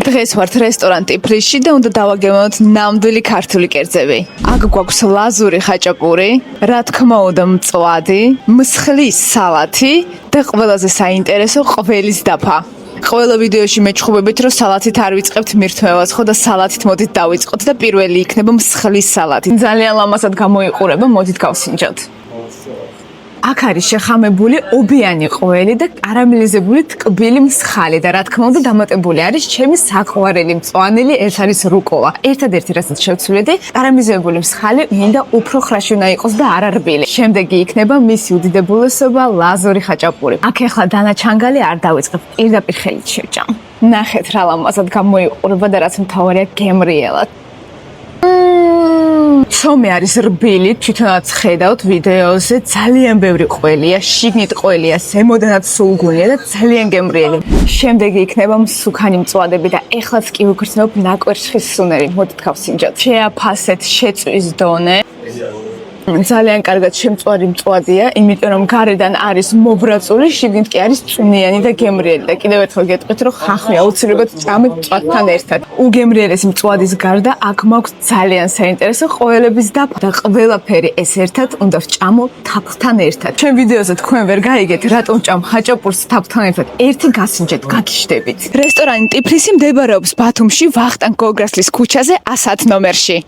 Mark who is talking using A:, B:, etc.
A: დღეს ვართ რესტორან ტიფლისში და უნდა დავაგემოთ ნამდვილი ქართული კერძები. აქ გვაქვს ლაზური ხაჭაპური, რა თქმა უნდა მწვადი, მსხლის სალათი და ყველაზე საინტერესო ყველის დაფა. ყველა ვიდეოში მეჩხუბებით, რომ სალათით არ ვიწყებთ მირთმევას, ხო და სალათით მოდით დავიწყოთ და პირველი იქნება მსხლის სალათი. ძალიან ლამაზად გამოიყურება, მოდით გავსინჯოთ. აქ არის შეხამებული ობიანი ყველი და კარამელიზებული ტკბილი მსხალი და რა თქმა უნდა დამატებული არის ჩემი საყვარელი მწვანელი, ეს არის რუკოლა. ერთადერთი რასაც შევცვლედი, კარამელიზებული მსხალი მინდა უფრო ხრაში უნდა იყოს და არა რბილი. შემდეგი იქნება მისი უდიდებულესობა ლაზური ხაჭაპური. აქ ახლა დანაჩანგალი არ დავიწყებ, პირდაპირ ხელით შევჭამ. ნახეთ რა ლამაზად გამოიყურება და რაც მთავარია გემრიელად. ცომი არის რბილი, თვითონაც ხედავთ ვიდეოზე, ძალიან ბევრი ყველია, შიგნით ყველია, ზემოდანაც სულგუნია და ძალიან გემრიელი. შემდეგი იქნება მსუქანი მწვადები და ეხლაც კი ვიგრძნობ ნაკვერცხის სუნერი. მოდით გავსინჯოთ. შეაფასეთ შეწვის დონე. ძალიან კარგად შემწვარი მწვადია, იმიტომ რომ გარედან არის მობრაწული, შიგნით კი არის წვნიანი და გემრიელი და კიდევ ერთხელ გეტყვით, რომ ხახვი აუცილებლად ჭამეთ მწვადთან ერთად. უგემრიელეს მწვადის გარდა აქ მაქვს ძალიან საინტერესო ყველების დაფა და ყველაფერი ეს ერთად უნდა ვჭამო თაფლთან ერთად. ჩვენ ვიდეოზე თქვენ ვერ გაიგეთ, რატომ ჭამ ხაჭაპურს თაფლთან ერთად. ერთი გასინჯეთ, გაგიშდებით. რესტორანი ტიფლისი მდებარეობს ბათუმში, ვახტანგ გოგრასლის ქუჩაზე 110 ნომერში.